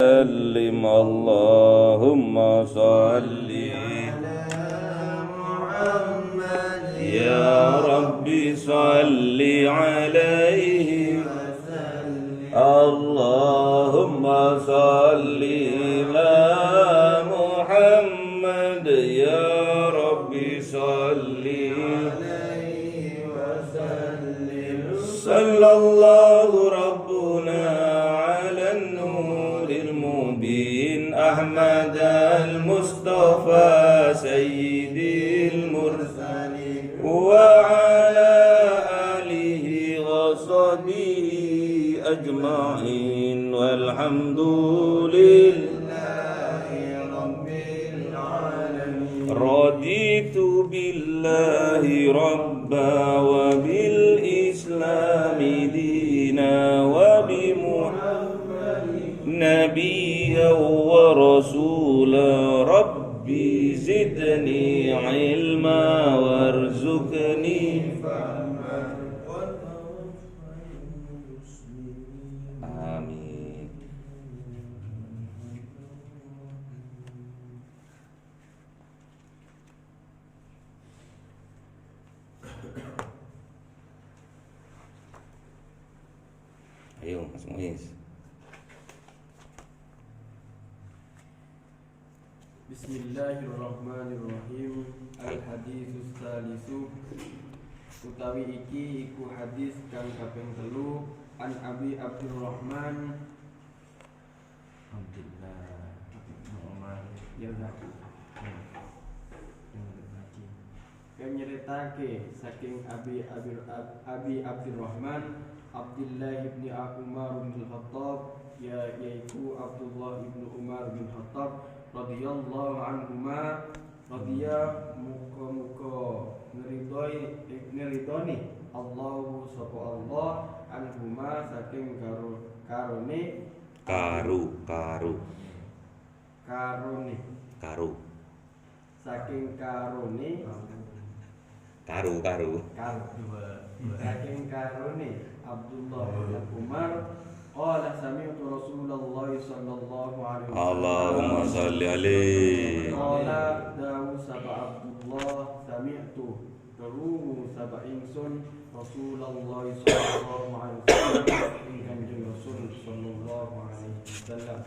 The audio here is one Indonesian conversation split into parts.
وسلم اللهم صل يا ربي صل عليه اللهم صل على محمد يا ربي صل عليه وسلم صلى الله ربنا على النور المبين أحمد المصطفى سيد المرسلين وعلى آله وصحبه أجمعين والحمد لله رب العالمين رضيت بالله ربا وبالإسلام دينا وبمحمد نبيا ورسولا ربي زدني علما وارزقني فهما آمين. Ayo Mas Muiz. Bismillahirrahmanirrahim. Al-haditsus salisu utawi iki iku hadis kang kaping 3 an Abi Abdurrahman Abdullah Umar Yardaku yang nyeritake saking Abi Abdurrahman Abdullah ibni Umar bin Khattab yaitu Abdullah ibnu Umar bin Khattab radhiyallahu anhuma radhiya muka-muka ngeridoni Allahu sapa Allah anhuma saking karone saking karone Abdullah bin Umar qala sami'tu Rasulullah sallallahu alaihi wasallam Allahumma shalli alaihi qala dawu saba Abdullah sami'tu karumu saba ingsun Rasulullah sallallahu alaihi wasallam ingkang Rasul sallallahu alaihi wasallam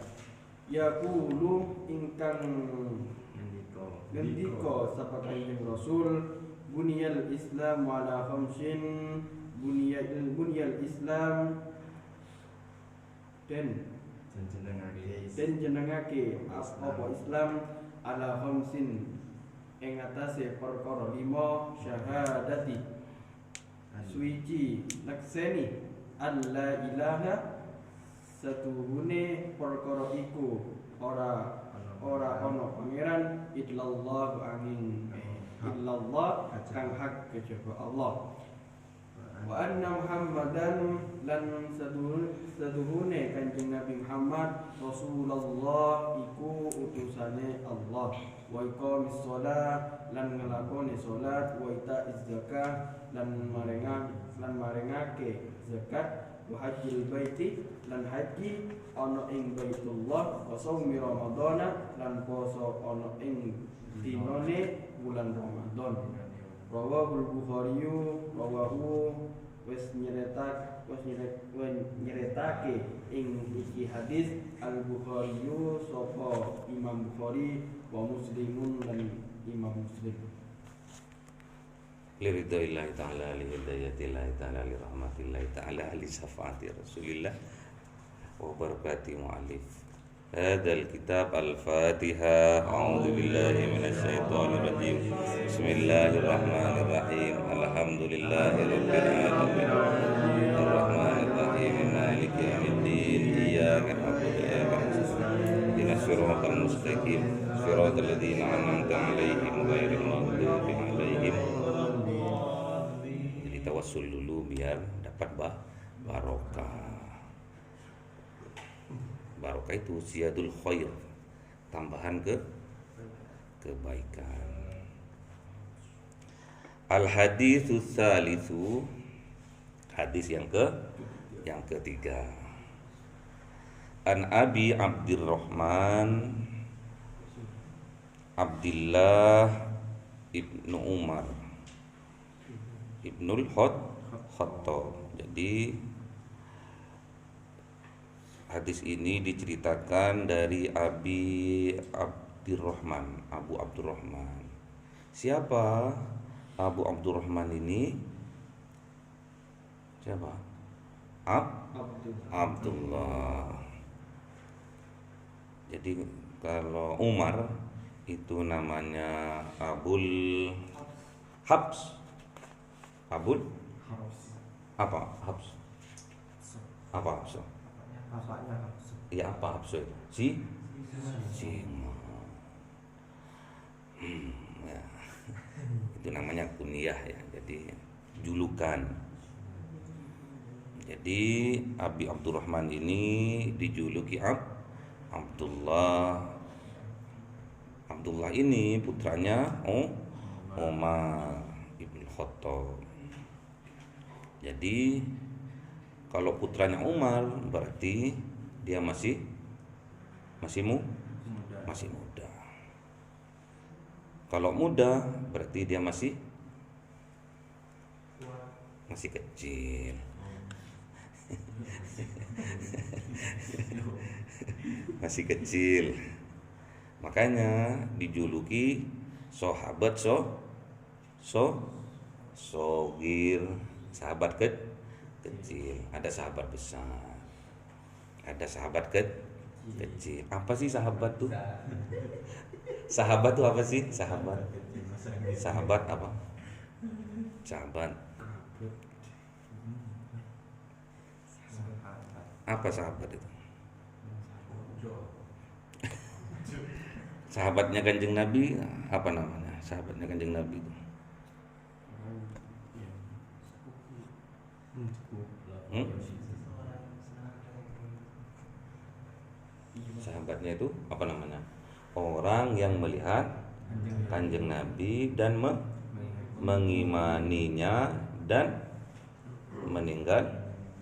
yaqulu ingkang ngendika sapa kanjeng Rasul buniyal Islam ala khamsin buniyal Islam dan jenengake apa Islam ala khamsin ing atase perkara 5 syahadati suci lakseni alla ilaha satuhune perkara iku ora ana pangeran illallah angin illallah kang hak kejaba Allah wa anna Muhammadan lan saduhune kanjeng Nabi Muhammad Rasulullah iku utusane Allah wa iqamis shalah lan nglakoni salat wa ita'iz zakah lan maringake zakat wa hajjil baiti lan haji ana ing Baitullah wa shaumi Ramadhana lan poso ana ing dinane bulan Ramadan. Rawahul Bukhari rawahu wis nyeretake ing iki hadis Al-Bukhari sapa Imam Bukhari wa Muslimun lan Imam Muslim. Liridaillahi ta'ala li hidayatillahi ta'ala li rahmatillahi ta'ala li syafaati Rasulillah wa barakati mu'allif hadal kitab al-Fatihah. A'udzu billahi minasyaitonir rajim. Bismillahirrahmanirrahim. Alhamdulillahirabbil alamin. Arrahmanir rahim. Maliki yaumiddin. Iyyaka na'budu wa iyyaka nasta'in. Ihdinas siratal mustaqim. Siratal ladzina an'amta 'alaihim ghairil maghdubi 'alaihim. Jadi tawassul dulu biar dapat barokah. Barokah itu ziyadul khair, tambahan kebaikan. Al haditsus salisu, hadis yang ketiga. An Abi Abdurrahman Abdillah Ibnu Umar Ibnul Khattab. Jadi hadis ini diceritakan dari Abi Abdurrahman, Abu Abdurrahman. Siapa Abu Abdurrahman ini? Siapa? Abdullah. Jadi kalau Umar itu namanya Abul Habs. Abul apa? Habs. Apa Habs? Bapaknya Habs. Ya apa Habs itu? Singa. Ya. Itu namanya kunyah ya. Jadi julukan. Jadi Abi Abdurrahman ini dijuluki Abdullah. Abdullah ini putranya Umar ibn Khattab. Jadi kalau putranya Umar berarti dia masih muda. Kalau muda berarti dia masih kecil. Masih kecil. Makanya dijuluki sahabat sogir, sahabat kecil. Ada sahabat besar, ada sahabat kecil. Apa sih sahabat tuh? Sahabat tuh apa sih? Sahabat apa? Sahabat. Apa sahabat itu? Sahabatnya Kanjeng Nabi apa namanya? Sahabatnya Kanjeng Nabi itu. Sahabatnya itu apa namanya? Orang yang melihat Kanjeng Nabi dan mengimaninya dan meninggal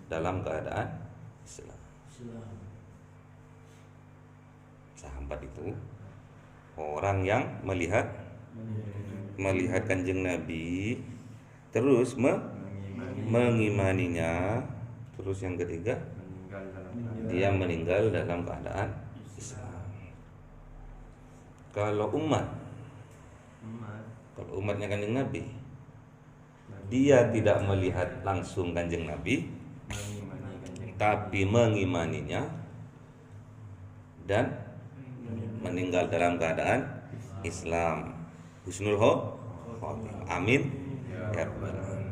dalam keadaan Islam. Sahabat itu orang yang melihat Kanjeng Nabi terus mengimaninya, terus yang ketiga dia meninggal dalam keadaan Islam. Kalau umatnya Kanjeng Nabi, dia tidak melihat langsung Kanjeng Nabi, tapi mengimaninya dan meninggal dalam keadaan Islam. Husnul khotimah. Amin ya rabbal alamin.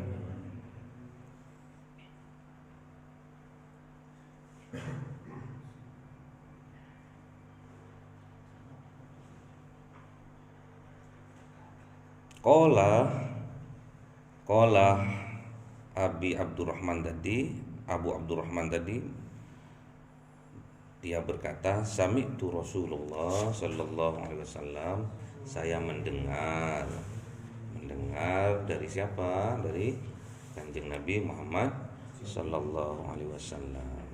Qala Abi Abdurrahman tadi, Abu Abdurrahman tadi, dia berkata, sami'tu Rasulullah sallallahu alaihi wasallam, saya mendengar dari siapa? Dari Kanjeng Nabi Muhammad sallallahu alaihi wasallam.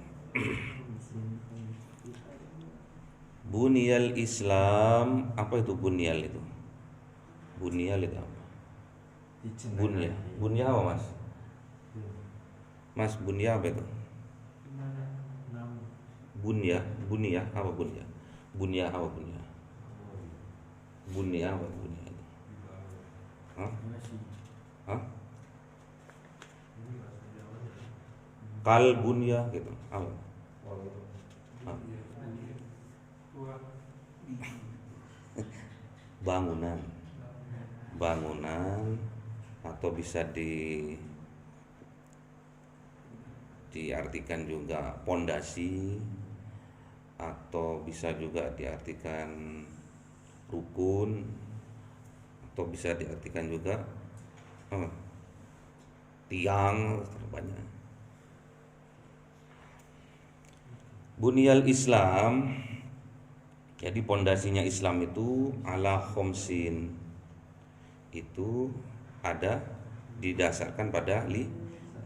Bunyal Islam, apa itu bunyal itu? Bunyal itu apa? Bunya apa Mas? Mas, bunya apa itu? Bunya apa bunya? Bunya apa bunya? Bunya apa bunya itu? Hah? Kal bunya gitu. Apa? Bangunan atau bisa diartikan juga pondasi, atau bisa juga diartikan rukun, atau bisa diartikan juga tiang, banyak. Bunyal Islam, jadi pondasinya Islam itu ala khomsin, itu ada didasarkan pada 5.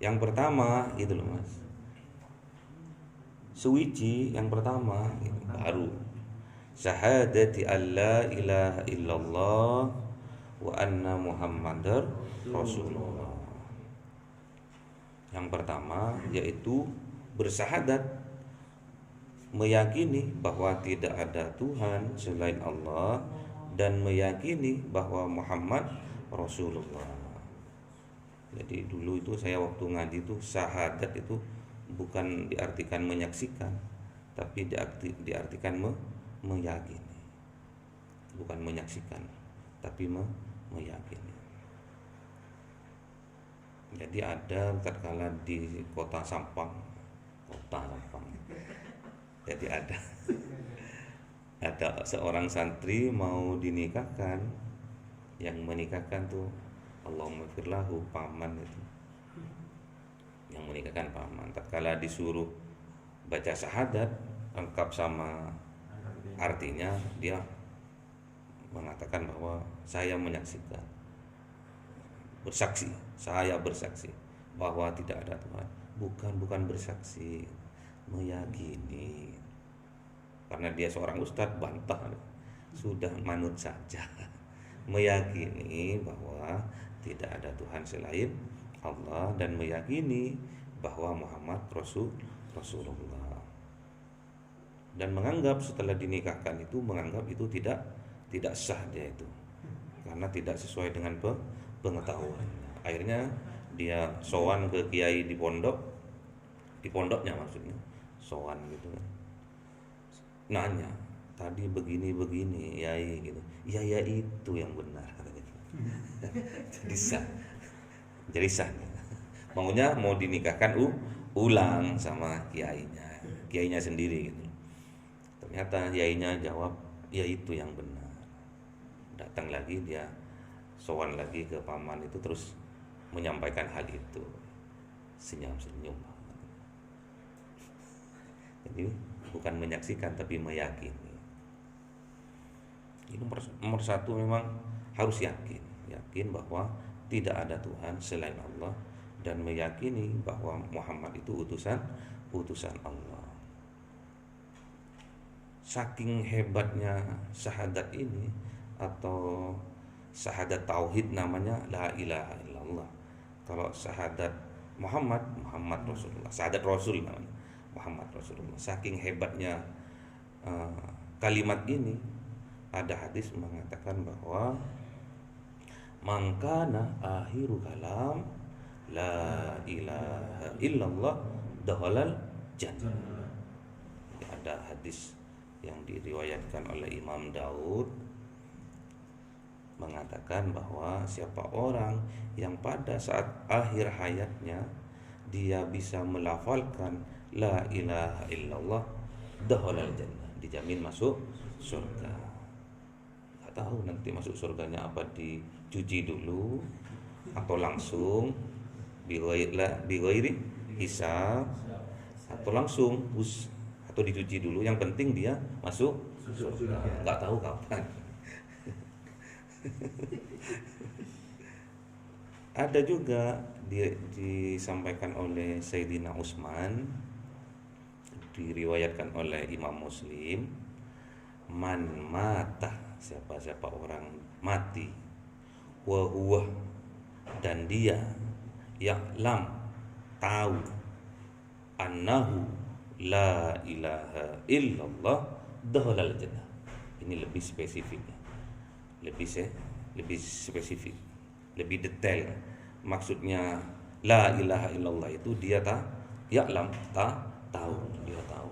Yang pertama itu loh Mas, Suwiji yang pertama gitu, baru syahadati alla ilaha illallah wa anna muhammadar rasulullah. Yang pertama yaitu bersyahadat, meyakini bahwa tidak ada Tuhan selain Allah dan meyakini bahwa Muhammad Rasulullah. Jadi dulu itu saya waktu ngaji itu syahadat itu bukan diartikan menyaksikan, tapi diartikan meyakini. Bukan menyaksikan, tapi meyakini. Jadi ada tatkala di kota Sampang. Jadi ada seorang santri mau dinikahkan, yang menikahkan tuh Allahumma firlahu paman itu, yang menikahkan paman. Tatkala disuruh baca syahadat lengkap sama artinya, dia mengatakan bahwa saya menyaksikan, bersaksi, saya bersaksi bahwa tidak ada Tuhan. Bukan bersaksi, meyakini. Karena dia seorang ustadz, bantah, sudah manut saja. Meyakini bahwa tidak ada Tuhan selain Allah dan meyakini bahwa Muhammad Rasulullah. Dan menganggap setelah dinikahkan itu, menganggap itu tidak sah dia itu, karena tidak sesuai dengan pengetahuan. Akhirnya dia sowan ke kiai di pondoknya maksudnya, sowan gitu kan. Nanya, tadi begini yai gitu. Ya itu yang benar katanya. Jadi sah. Maunya mau dinikahkan ulang sama kiainya sendiri gitu. Ternyata kiainya jawab, ya itu yang benar. Datang lagi dia sowan lagi ke paman itu, terus menyampaikan hal itu, senyum. Jadi bukan menyaksikan tapi meyakini. Ini nomor satu, memang harus yakin bahwa tidak ada Tuhan selain Allah dan meyakini bahwa Muhammad itu utusan Allah. Saking hebatnya syahadat ini, atau syahadat tauhid namanya la ilaha illallah. Kalau syahadat Muhammad Rasulullah, syahadat Rasul namanya Muhammad Rasulullah. Saking hebatnya kalimat ini, ada hadis mengatakan bahwa mangkana akhiru kalam la ilaha illallah dakhalal jannah. Ada hadis yang diriwayatkan oleh Imam Daud mengatakan bahwa siapa orang yang pada saat akhir hayatnya dia bisa melafalkan la ilaha illallah dakhalal jannah, dijamin masuk surga. Enggak tahu nanti masuk surganya apa, dicuci dulu atau langsung bighairi hisab, atau langsung atau dicuci dulu. Yang penting dia masuk surga. Enggak tahu kapan. Ada juga disampaikan oleh Sayyidina Utsman, diriwayatkan oleh Imam Muslim, man mata, siapa orang mati, wa huwa, dan dia ya'lam, tahu, annahu la ilaha illallah dakhalal jannah. Ini lebih spesifik, lebih spesifik, lebih detail. Maksudnya la ilaha illallah itu dia ya'lam, tahu, dia tahu.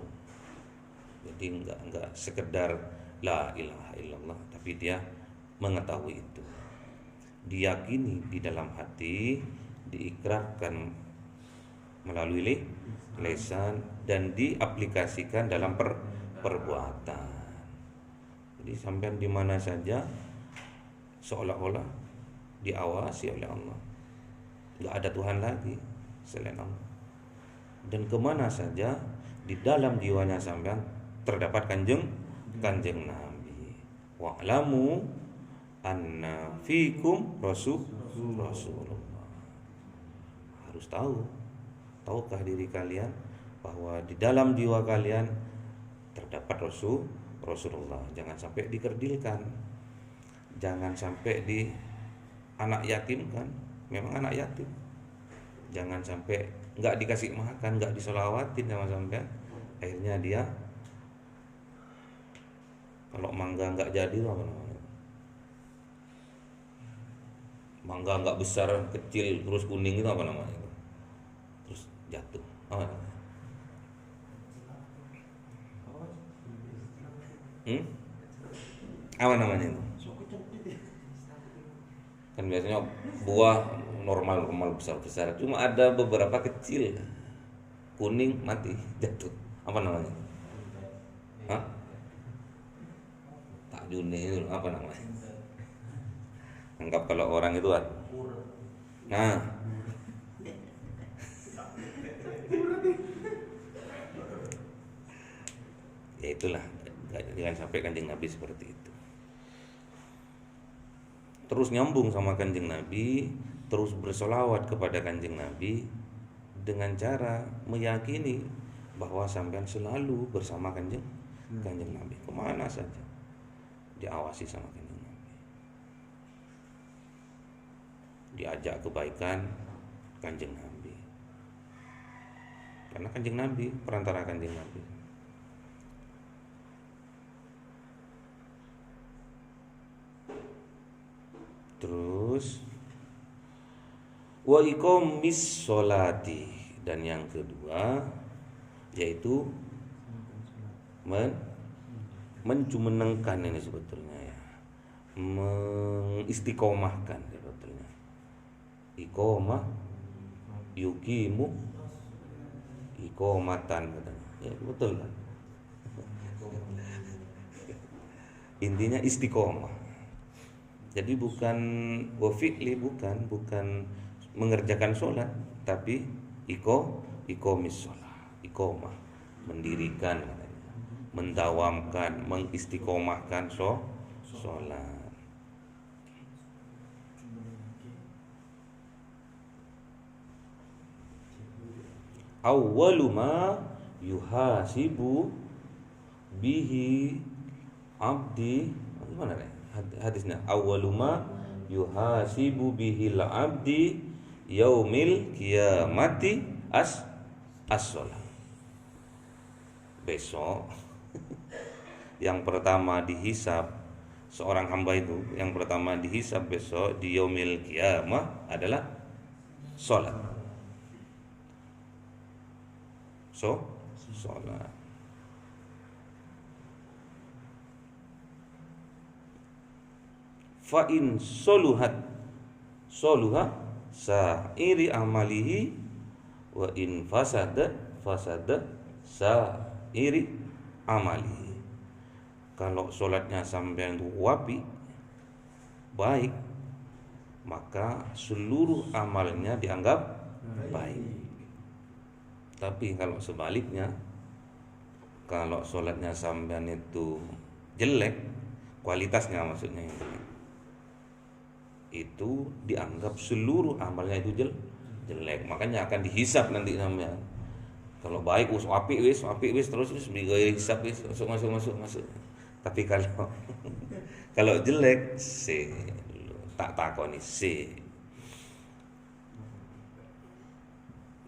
Jadi enggak sekedar la ilaha illallah, tapi dia mengetahui itu, diyakini di dalam hati, diikrarkan melalui lisan, dan diaplikasikan dalam perbuatan. Jadi sampai di mana saja seolah-olah diawasi oleh Allah, enggak ada Tuhan lagi selain Allah. Dan kemana saja di dalam jiwanya sampean terdapat kanjeng Nabi. Wa'lamu anna fikum Rasulullah. Harus tahu. Tahukah diri kalian bahwa di dalam jiwa kalian terdapat Rasulullah. Jangan sampai dikerdilkan, jangan sampai di anak yatim kan, memang anak yatim. Jangan sampai nggak dikasih makan, nggak disolawatin sama sampean, akhirnya dia kalau mangga nggak jadi apa namanya, mangga nggak besar, kecil terus kuning itu apa namanya, terus jatuh apa namanya? Apa namanya itu? Kan biasanya buah normal besar, cuma ada beberapa kecil kuning mati jatuh, apa namanya? Hah? Tak Juni itu apa namanya? Anggap kalau orang itu kan. Nah, ya itulah, jangan sampai Kanjeng Nabi seperti itu. Terus nyambung sama Kanjeng Nabi, terus bersolawat kepada Kanjeng Nabi dengan cara meyakini bahwa sampean selalu bersama Kanjeng Nabi, kemana saja diawasi sama Kanjeng Nabi, diajak kebaikan Kanjeng Nabi, karena Kanjeng Nabi perantara Kanjeng Nabi. Terus wa iqamis sholati, dan yang kedua yaitu menjumenengkan, ini sebetulnya ya, mengistiqomahkan sebetulnya. Iqomah yuqimu iqomatan katanya. Ya betul kan? Intinya istiqomah. Jadi bukan wafi'li, bukan mengerjakan sholat, tapi iqomis sholat, iqomah, mendirikan katanya, mendawamkan, mengistiqomahkan sholat. Awwalu ma yuhasibu bihi abdi, gimana nih hadisnya? Awwalu ma yuhasibu bihil abdi yaumil qiyamati as-shalah. Besok yang pertama dihisab seorang hamba itu, yang pertama dihisab besok di yaumil qiyamah adalah salat. Salat. Fa in soluha sa'iri amalihi wa in fasada sa'iri amalihi. Kalau sholatnya sampai itu wapi, baik, maka seluruh amalnya dianggap baik. Tapi kalau sebaliknya, kalau sholatnya sampean itu jelek, kualitasnya maksudnya itu dianggap seluruh amalnya itu jelek. Makanya akan dihisap nanti namanya. Kalau baik apik wis terus digaya hisap wis masuk. Tapi kalau jelek tak takoni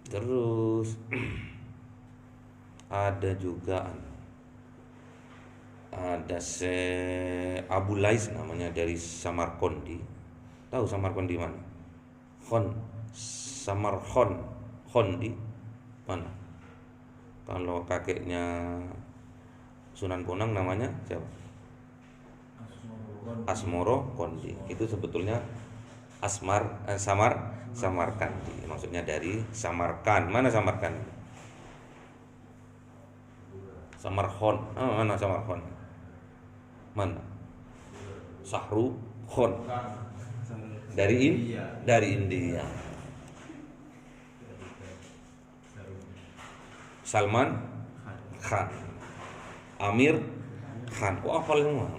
Terus ada juga Abu Lais namanya, dari Samarkandi. Tahu Samarkandi mana? Samarkandi mana? Kalau kakeknya Sunan Bonang namanya siapa? Asmoro Kondi. Itu sebetulnya Samarkandi. Maksudnya dari Samarkand. Mana Samarkand? Samarkhon. Mana Samarkhon? Mana? Shahrukhon. Dari India. Salman Khan. Amir Khan. Kok hafal semua?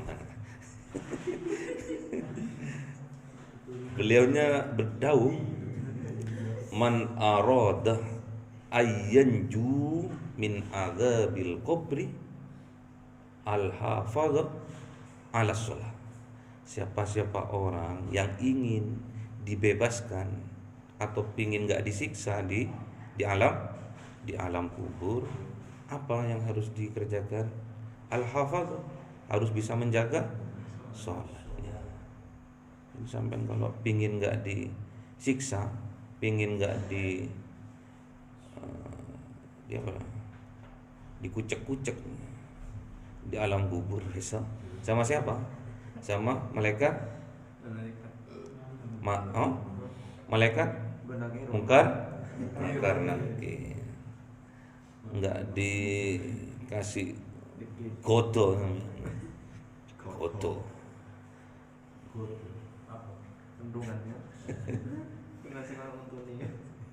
Beliaunya berdaung, man arada ayyanju min adzabil qabri al-hafadh ala shalah. Siapa-siapa orang yang ingin dibebaskan atau pingin nggak disiksa di alam kubur, apa yang harus dikerjakan? Al-hafadh, harus bisa menjaga sholatnya. Sampai kalau pingin nggak disiksa, pingin nggak dikucek-kucek di alam kubur, bisa sama siapa? Sama malaikat malaikat mungkar nakir. Enggak dikasih godo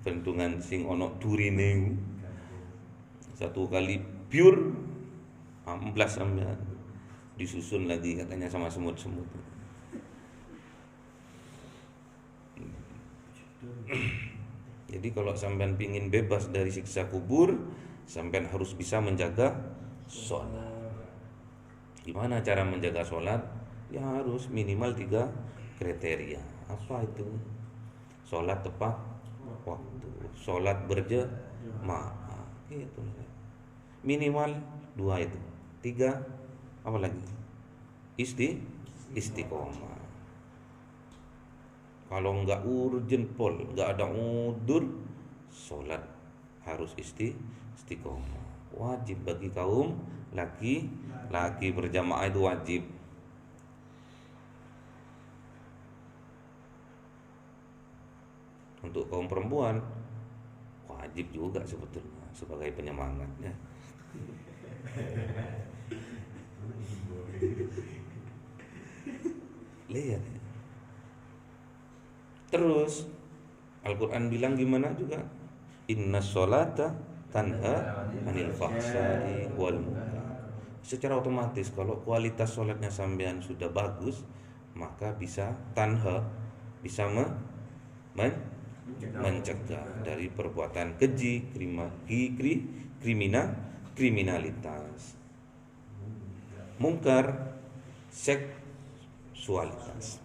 bendungan sing ono durine satu kali pure amblas sampean, disusun lagi katanya sama semut-semut. Jadi kalau sampean pingin bebas dari siksa kubur, sampean harus bisa menjaga sholat. Gimana cara menjaga sholat? Ya harus minimal 3 kriteria. Apa itu? Sholat tepat waktu, sholat berjamaah, itu minimal 2 itu. 3 apa lagi? Istiqomah. Kalau nggak urgent pol, nggak ada udur, sholat harus istiqomah. Wajib bagi kaum laki berjamaah itu wajib. Untuk kaum perempuan wajib juga sebetulnya sebagai penyemangatnya. Lihat. Terus Al-Quran bilang gimana juga? Inna sholata tanha anil fahsai wal munkar. Secara otomatis kalau kualitas sholatnya sampean sudah bagus, maka bisa tanha, bisa mencegah dari perbuatan keji, kriminalitas, mungkar, seksualitas.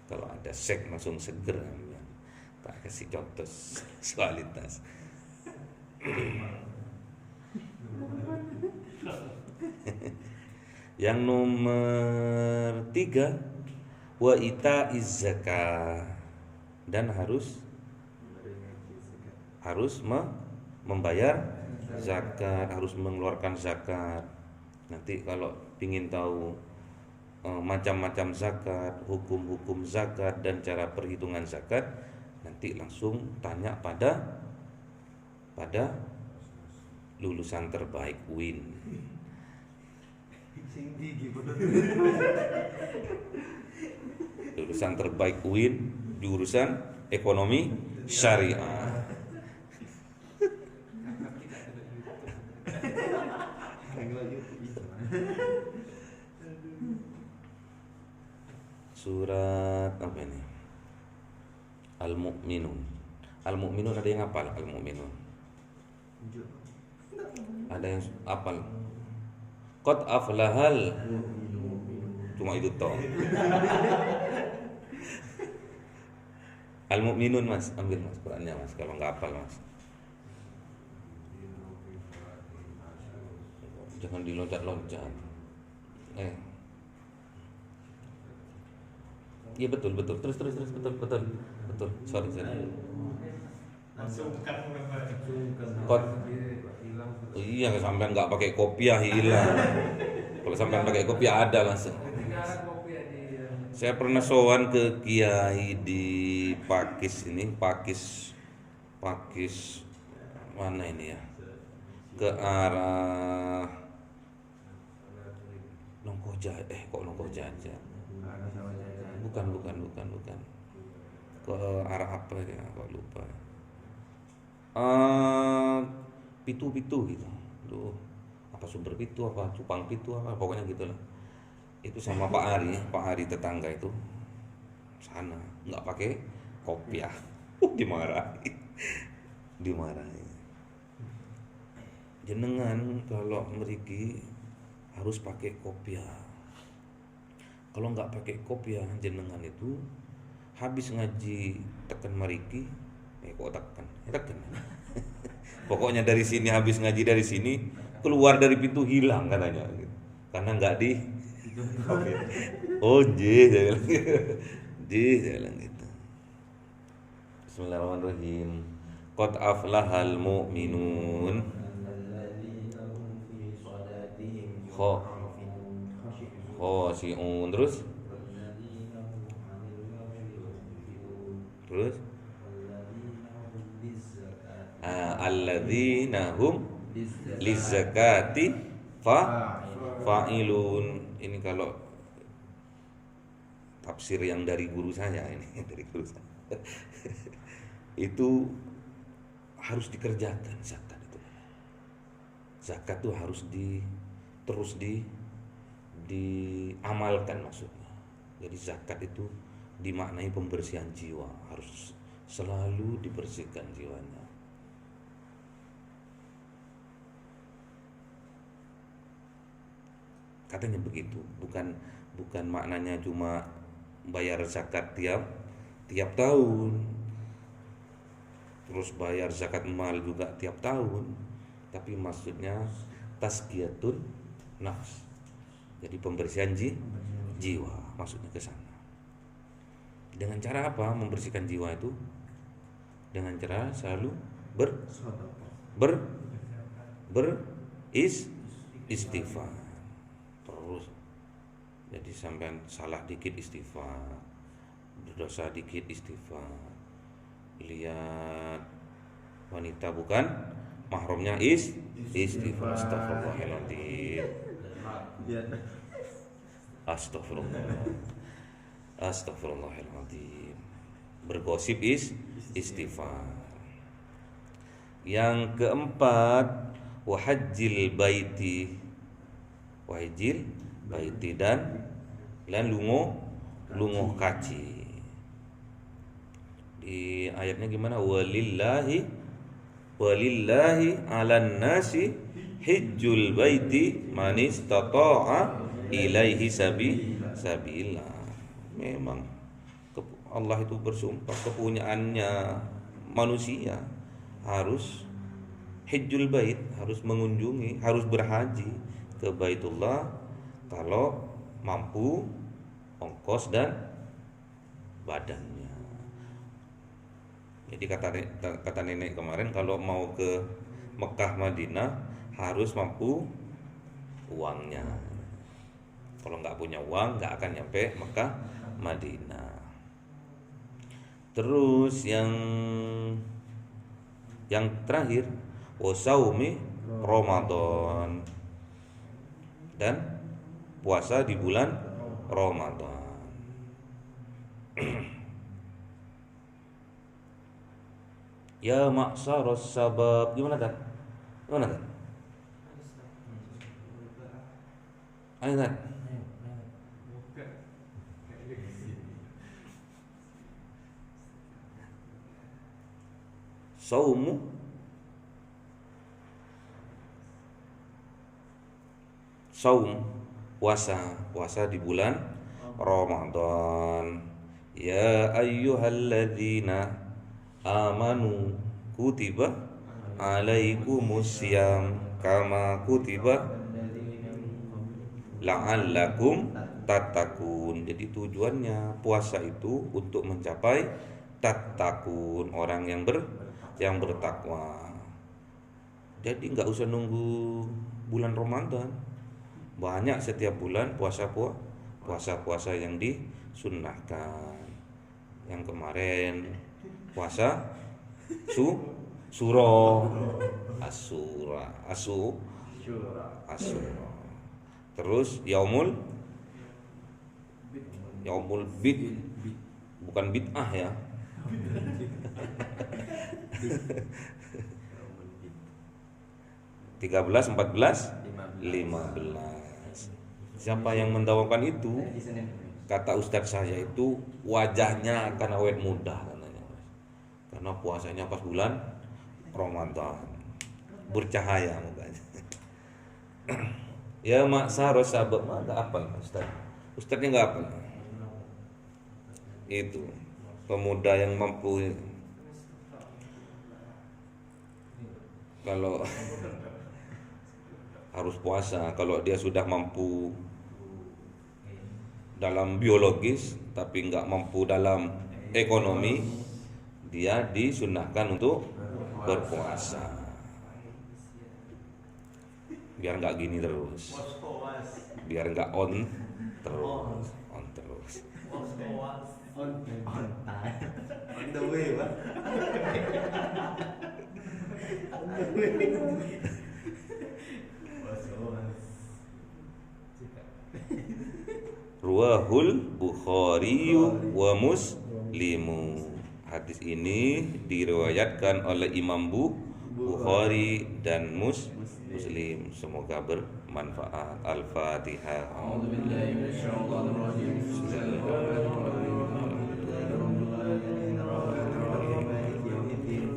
Kalau ada seks langsung seger, tak kasih contoh seksualitas. Yang nomor 3, wa itaiz zakah, dan harus membayar zakat, harus mengeluarkan zakat. Nanti kalau ingin tahu macam-macam zakat, hukum-hukum zakat dan cara perhitungan zakat, nanti langsung tanya pada lulusan terbaik UIN. Lulusan terbaik UIN jurusan ekonomi syariah. Surat apa ini? Al-Mu'minun. Al-Mu'minun ada yang hafal Al-Mu'minun? Ada yang hafal? Qad aflahal. Cuma itu toh. Al-Mu'minun Mas, ambil Mas Qurannya Mas kalau enggak hafal Mas. Jangan diloncat-loncat. Iya betul. Terus betul. Sorry. Iya, sampai nggak pakai kopiah hilang. Kalau sampai pakai kopiah ada langsung. Saya pernah sowan ke kiai di Pakis mana ini ya? Ke arah Nongkojaja. Bukan. Ke arah apa ya? Kok lupa. Pitu gitu. Duh, apa Sumber Pitu, apa Cupang Pitu, apa pokoknya gitulah. Itu sama Pak Ari tetangga itu sana nggak pakai kopiah, dimarahi. dimarahi. Jenengan kalau mriki harus pakai kopiah. Kalau nggak pakai kopiah jenengan itu habis ngaji tekan mariki, kok tekan. Pokoknya dari sini habis ngaji dari sini keluar dari pintu hilang katanya, gitu. Karena nggak di kopiah. Oh saya bilang gitu. Bismillahirrahmanirrahim. Qad aflahal mu'minun. Khoshi'un. Terus alladzina hum lizzakati fa'ilun. Ini kalau tafsir yang dari guru saya ini dari guru saya. Itu harus dikerjakan zakat itu. Zakat itu harus terus diamalkan maksudnya. Jadi zakat itu dimaknai pembersihan jiwa, harus selalu dibersihkan jiwanya. Katanya begitu, bukan maknanya cuma bayar zakat tiap tahun, terus bayar zakat mal juga tiap tahun, tapi maksudnya tazkiyatun nafs. Jadi pembersihan jiwa, maksudnya ke sana. Dengan cara apa membersihkan jiwa itu? Dengan cara selalu istighfar. Terus jadi sampai salah dikit istighfar, berdosa dikit istighfar, lihat wanita bukan mahramnya istighfar. Astagfirullahaladzim. Bergosip istighfar. Yang keempat, wahajjil baiti dan lungo kaci. Di ayatnya gimana? Walillahi 'alan nasi hijjul baiti man istata'a ilaihi sabila. Memang Allah itu bersumpah kepunyaannya manusia harus hijjul bait, harus mengunjungi, harus berhaji ke Baitullah kalau mampu ongkos dan badannya. Jadi kata nenek kemarin, kalau mau ke Mekah Madinah harus mampu uangnya. Kalau nggak punya uang nggak akan nyampe Mekah Madinah. Terus yang terakhir, wasaumi Ramadan, dan puasa di bulan Ramadan. Ya ma'syaras sabab. Gimana kan? Ayo kan? Saum puasa di bulan Ramadan. Ya ayyuhalladzina amanu kutiba alaikumusiyam kama kutiba la'allakum tattaqun. Jadi tujuannya puasa itu untuk mencapai tattaqun, orang yang bertakwa. Jadi nggak usah nunggu bulan Ramadan. Banyak setiap bulan puasa yang disunnahkan. Yang kemarin puasa Asura. Terus yaumul bid, bukan bid'ah ya. 13, 14, 15. Siapa yang mendawamkan itu? Kata ustadz saya itu wajahnya akan awet muda katanya. Karena puasanya pas bulan Ramadan. Bercahaya mukanya. Ya maksa sabab mah enggak apa Ustaz. Ustaznya enggak apa. Itu pemuda yang mampu kalau harus puasa, kalau dia sudah mampu dalam biologis tapi nggak mampu dalam ekonomi, dia disunahkan untuk berpuasa biar nggak gini terus, biar nggak on terus. On the way, Pak. Ruwahul Bukhari wa Muslimu. Hadis ini diriwayatkan oleh Imam Bukhari dan Muslim. Semoga bermanfaat. Al-Fatihah.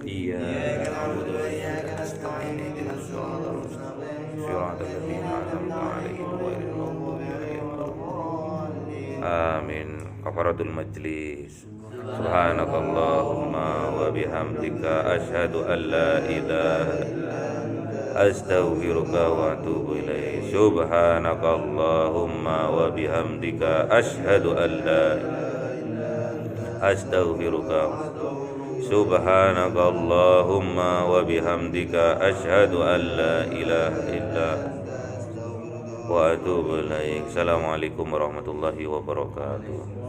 Iyyaka na'budu wa iyyaka nasta'in. Ihdinas siratal mustaqim. Siratal ladzina an'amta 'alaihim ghairil maghdubi 'alaihim waladdallin. Amin. Kafaratul majlis. Subhanakallahumma wa bihamdika asyhadu an la ilaha astaghfiruka wa atubu ilaik. Subhanakallahumma wa bihamdika asyhadu an la astaghfiruka. Subhanakallahumma wa bihamdika asyhadu an la ilaha illa wa atubu ilaik. Assalamualaikum warahmatullahi wabarakatuh.